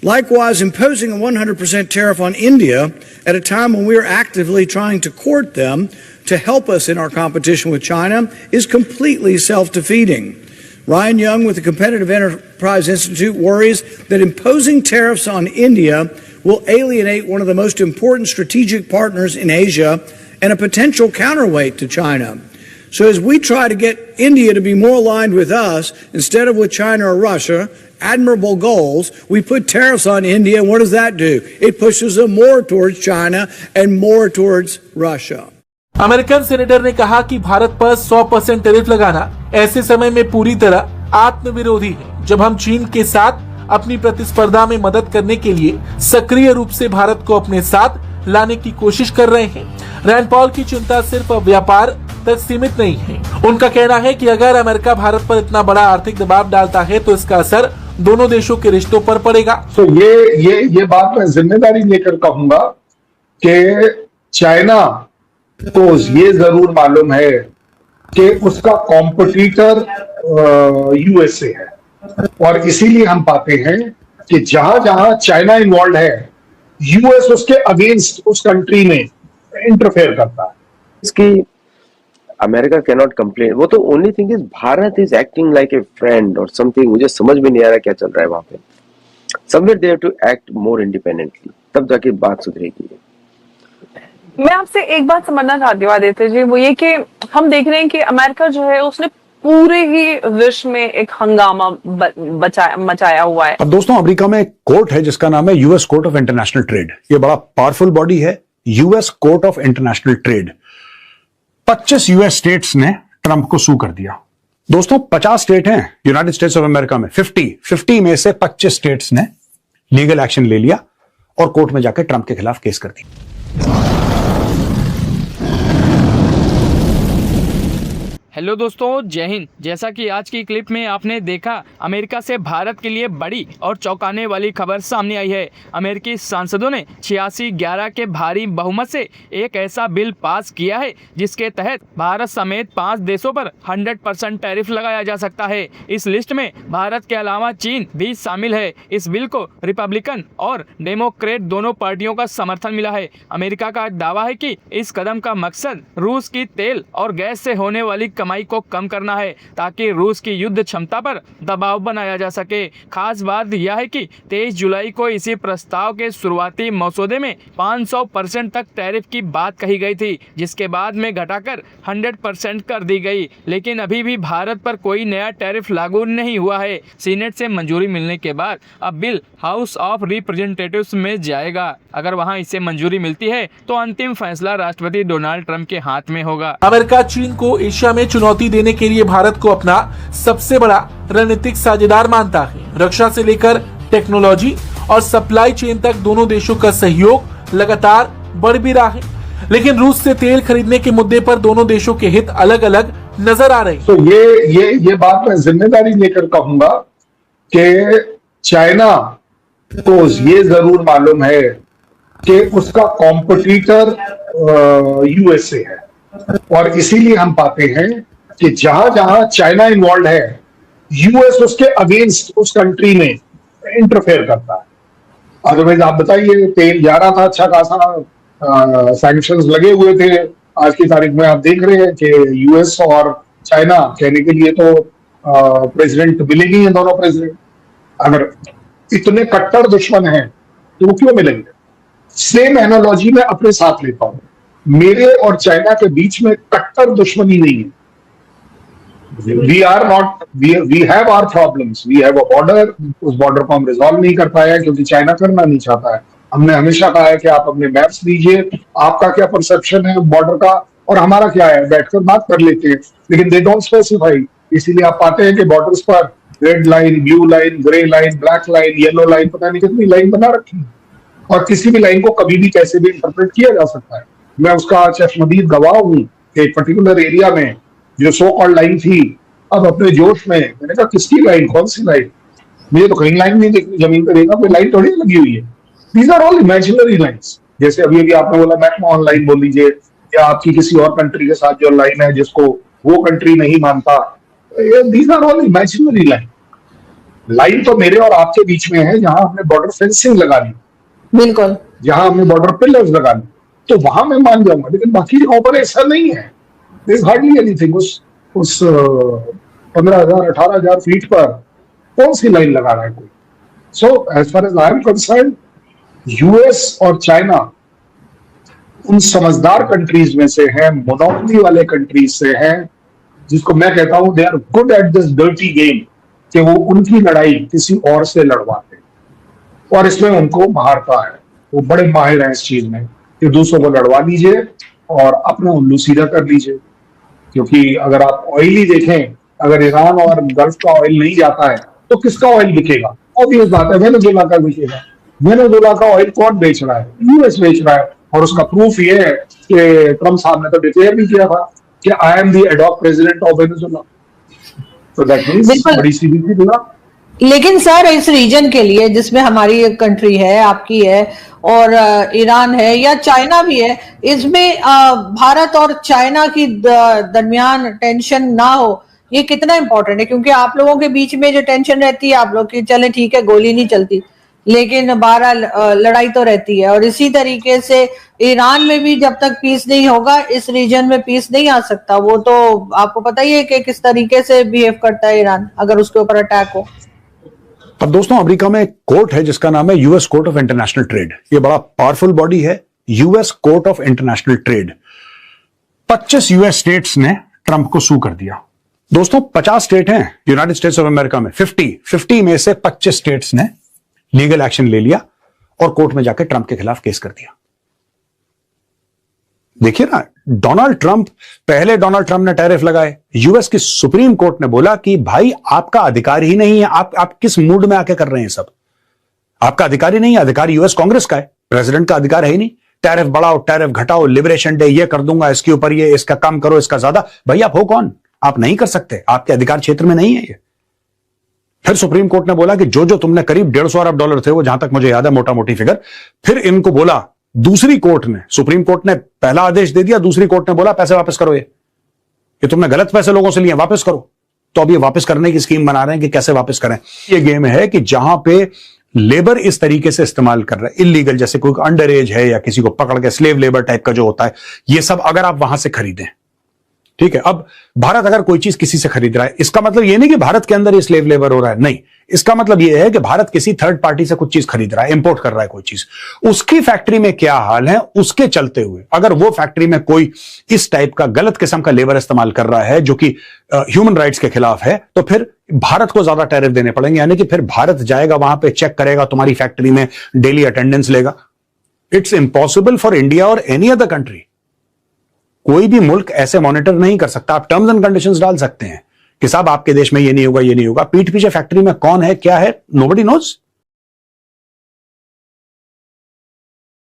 Likewise, imposing a 100% tariff on India at a time when we are actively trying to court them to help us in our competition with China is completely self-defeating. Ryan Young with the Competitive Enterprise Institute worries that imposing tariffs on India will alienate one of the most important strategic partners in Asia and a potential counterweight to China. So as we try to get India to be more aligned with us instead of with China or Russia, admirable goals, we put tariffs on India, and what does that do? It pushes them more towards China and more towards Russia. American senator ने कहा कि भारत पर 100% tariff लगाना ऐसे समय में पूरी तरह आत्मविरोधी है, जब हम चीन के साथ अपनी प्रतिस्पर्धा में मदद करने के लिए सक्रिय रूप से भारत को अपने साथ लाने की कोशिश कर रहे हैं। रैंड पॉल की चिंता सिर्फ व्यापार तक सीमित नहीं है। उनका कहना है कि अगर अमेरिका भारत पर इतना बड़ा आर्थिक दबाव डालता है तो इसका असर दोनों देशों के रिश्तों पर पड़ेगा। तो ये बात मैं जिम्मेदारी लेकर कहूंगा कि चाइना को ये जरूर मालूम है कि उसका कॉम्पिटिटर यूएसए है, और इसीलिए हम पाते हैं कि जहां जहां चाइना इन्वॉल्व है, यूएस उसके अगेंस्ट उस कंट्री में इंटरफेयर करता है। इसकी अमेरिका कैन नॉट कंप्लेन। वो तो only thing is Bharat is acting like a friend और समथिंग। मुझे समझ में नहीं आ रहा क्या चल रहा है वहां पे। Somewhere they have to act more independently, तब जाके बात सुधरेगी। मैं आपसे एक बात समझना चाहती हूँ आदित्य जी, वो ये कि हम देख रहे हैं कि अमेरिका जो है उसने पूरे ही विश्व में एक हंगामा मचाया हुआ है। अब दोस्तों, अमेरिका में एक कोर्ट है जिसका नाम है US court of international trade. ये बड़ा पावरफुल बॉडी है, US court of international trade. 25 US states ने ट्रंप को सू कर दिया। दोस्तों, 50 स्टेट हैं यूनाइटेड स्टेट्स ऑफ अमेरिका में, 50 में से 25 स्टेट्स ने लीगल एक्शन ले लिया और कोर्ट में जाकर ट्रंप के खिलाफ केस कर दिया। हेलो दोस्तों, जय हिंद। जैसा कि आज की क्लिप में आपने देखा, अमेरिका से भारत के लिए बड़ी और चौंकाने वाली खबर सामने आई है। अमेरिकी सांसदों ने 86-11 के भारी बहुमत से एक ऐसा बिल पास किया है जिसके तहत भारत समेत 5 देशों पर 100% टैरिफ लगाया जा सकता है। इस लिस्ट में भारत के अलावा चीन भी शामिल है। इस बिल को रिपब्लिकन और डेमोक्रेट दोनों पार्टियों का समर्थन मिला है। अमेरिका का दावा है कि इस कदम का मकसद रूस की तेल और गैस से होने वाली कमाई को कम करना है, ताकि रूस की युद्ध क्षमता पर दबाव बनाया जा सके। खास बात यह है कि 23 जुलाई को इसी प्रस्ताव के शुरुआती मसौदे में 500% तक टैरिफ की बात कही गई थी, जिसके बाद में घटाकर 100% कर दी गई। लेकिन अभी भी भारत पर कोई नया टैरिफ लागू नहीं हुआ है। सीनेट से मंजूरी मिलने के बाद अब बिल हाउस ऑफ रिप्रेजेंटेटिव्स में जाएगा। अगर वहां इसे मंजूरी मिलती है तो अंतिम फैसला राष्ट्रपति डोनाल्ड ट्रंप के हाथ में होगा। अमेरिका चीन को एशिया में चुनौती देने के लिए भारत को अपना सबसे बड़ा रणनीतिक साझेदार मानता है। रक्षा से लेकर टेक्नोलॉजी और सप्लाई चेन तक दोनों देशों का सहयोग लगातार बढ़ भी रहा है। लेकिन रूस से तेल खरीदने के मुद्दे पर दोनों देशों के हित अलग अलग नजर आ रहे हैं। तो ये बात मैं जिम्मेदारी लेकर कहूंगा कि चाइना को ये जरूर मालूम है कि उसका कॉम्पिटिटर यूएसए है, और इसीलिए हम पाते हैं कि जहां जहां चाइना इन्वॉल्व है, यूएस उसके अगेंस्ट उस कंट्री में इंटरफेयर करता है। अदरवाइज आप बताइए, तेल जा रहा था, अच्छा खासा सैंक्शंस लगे हुए थे। आज की तारीख में आप देख रहे हैं कि यूएस और चाइना कहने के लिए तो प्रेसिडेंट मिलेंगे ही हैं, दोनों प्रेसिडेंट। अगर इतने कट्टर दुश्मन हैं तो वो क्यों मिलेंगे? सेम एनालॉजी में अपने साथ लेता हूं। मेरे और चाइना के बीच में कट्टर दुश्मनी नहीं है। we have our problems, we have a border। उस बॉर्डर को हम रिजॉल्व नहीं कर पाए क्योंकि चाइना करना नहीं चाहता है। हमने हमेशा कहा है कि आप अपने मैप्स दीजिए, आपका क्या परसेप्शन है बॉर्डर का और हमारा क्या है, बैठकर बात कर लेते हैं। लेकिन दे डोंट स्पेसिफाई। इसीलिए आप पाते हैं कि बॉर्डर्स पर red line, blue line, grey line, black line, yellow line, पता नहीं कितनी लाइन बना रखी है, और किसी भी लाइन को कभी भी कैसे भी इंटरप्रेट किया जा सकता है। मैं उसका चश्मदीद गवाह हूं कि एक पर्टिकुलर एरिया में जो सो कॉल्ड लाइन थी, अब अपने जोश में मैंने कहा किसकी लाइन, कौन सी लाइन, मुझे तो कहीं लाइन नहीं देखनी, जमीन पर देखा कोई लाइन थोड़ी लगी हुई है। These are all imaginary lines. जैसे अभी आपने बोला मैकमोहन लाइन बोल लीजिए, या आपकी किसी और कंट्री के साथ जो लाइन है जिसको वो कंट्री नहीं मानता, these are all imaginary line. Line तो मेरे और आपके बीच में है, जहां हमने बॉर्डर फेंसिंग लगा ली, बिल्कुल। जहां हमने बॉर्डर पिलर्स लगा ली, तो वहां मैं मान जाऊंगा, लेकिन बाकी जगहों पर ऐसा नहीं है। There is hardly anything. उस 15,000 18,000 फीट पर कौन सी लाइन लगा रहा है कोई? So as far as I am concerned, US और चाइना उन समझदार कंट्रीज में से है, मोनोपोली वाले कंट्रीज से है, जिसको मैं कहता हूं they are good at this dirty game, कि वो उनकी लड़ाई किसी और से लड़वाते हैं और इसमें उनको महारता है। वो बड़े माहिर हैं इस चीज में कि दूसरों को लड़वा लीजिए और अपना उल्लू सीधा कर लीजिए। क्योंकि अगर आप ऑयल ही देखें, अगर ईरान और गल्फ का ऑयल नहीं जाता है तो किसका ऑयल बिकेगा? ऑब्वियस बात है, वेनेजुएला का बिकेगा। वेनेजुएला का ऑयल कौन बेच रहा है? यूएस बेच रहा है। और उसका प्रूफ ये है कि ट्रम्प साहब ने तो डिक्लेयर भी किया था कि I am the ad hoc president of Venezuela. तो दैट मींस बिल्कुल। बड़ी सीधी सी बात। लेकिन सर, इस रीजन के लिए जिसमें हमारी कंट्री है, आपकी है, और ईरान है या चाइना भी है, इसमें भारत और चाइना की दरमियान टेंशन ना हो, ये कितना इंपॉर्टेंट है? क्योंकि आप लोगों के बीच में जो टेंशन रहती है, आप लोग की चले ठीक है गोली नहीं चलती, लेकिन बहरहाल लड़ाई तो रहती है। और इसी तरीके से ईरान में भी जब तक पीस नहीं होगा, इस रीजन में पीस नहीं आ सकता। वो तो आपको पता ही है कि किस तरीके से बिहेव करता है ईरान अगर उसके ऊपर अटैक हो। अब दोस्तों, अमेरिका में एक कोर्ट है जिसका नाम है US court of international trade. ये बड़ा पावरफुल बॉडी है, US court of international trade. 25 US states ने ट्रंप को सू कर दिया। दोस्तों, 50 स्टेट हैं यूनाइटेड स्टेट्स ऑफ अमेरिका में, 50 में से 25 स्टेट्स ने लीगल एक्शन ले लिया और कोर्ट में जाकर ट्रंप के खिलाफ केस कर दिया। देखिए ना, डोनाल्ड ट्रंप ने टैरिफ लगाए, यूएस की सुप्रीम कोर्ट ने बोला कि भाई आपका अधिकार ही नहीं है, आप किस मूड में आके कर रहे हैं सब? आपका अधिकार ही नहीं है, अधिकार यूएस कांग्रेस का है, प्रेसिडेंट का अधिकार है ही नहीं। टैरिफ बढ़ाओ, टैरिफ घटाओ, लिबरेशन डे ये कर दूंगा, इसके ऊपर ये, इसका कम करो, इसका ज्यादा। भाई आप हो कौन? आप नहीं कर सकते, आपके अधिकार क्षेत्र में नहीं है ये। फिर सुप्रीम कोर्ट ने बोला कि जो तुमने करीब 150 अरब डॉलर थे, वो जहां तक मुझे याद है मोटा मोटी फिगर, फिर इनको बोला, दूसरी कोर्ट ने, सुप्रीम कोर्ट ने पहला आदेश दे दिया, दूसरी कोर्ट ने बोला पैसे वापस करो, ये तुमने गलत पैसे लोगों से लिए, वापस करो। तो अब ये वापस करने की स्कीम बना रहे हैं कि कैसे वापस करें। ये गेम है कि जहां पे लेबर इस तरीके से इस्तेमाल कर रहा है, इलीगल, जैसे कोई अंडर एज है या किसी को पकड़ के स्लेव लेबर टाइप का जो होता है, ये सब अगर आप वहां से खरीदें, ठीक है। अब भारत अगर कोई चीज किसी से खरीद रहा है, इसका मतलब ये नहीं कि भारत के अंदर ये स्लेव लेबर हो रहा है, नहीं, इसका मतलब ये है कि भारत किसी थर्ड पार्टी से कुछ चीज खरीद रहा है, इंपोर्ट कर रहा है कोई चीज, उसकी फैक्ट्री में क्या हाल है, उसके चलते हुए अगर वो फैक्ट्री में कोई इस टाइप का गलत किस्म का लेबर इस्तेमाल कर रहा है जो कि ह्यूमन राइट्स के खिलाफ है, तो फिर भारत को ज्यादा टैरिफ देने पड़ेंगे। यानी कि फिर भारत जाएगा वहां पे, चेक करेगा तुम्हारी फैक्ट्री में, डेली अटेंडेंस लेगा। इट्स इम्पॉसिबल फॉर इंडिया और एनी अदर कंट्री। कोई भी मुल्क ऐसे मॉनिटर नहीं कर सकता। आप टर्म्स एंड कंडीशंस डाल सकते हैं कि साहब आपके देश में ये नहीं होगा, ये नहीं होगा। पीठ पीछे फैक्ट्री में कौन है, क्या है, नोबडी नोज।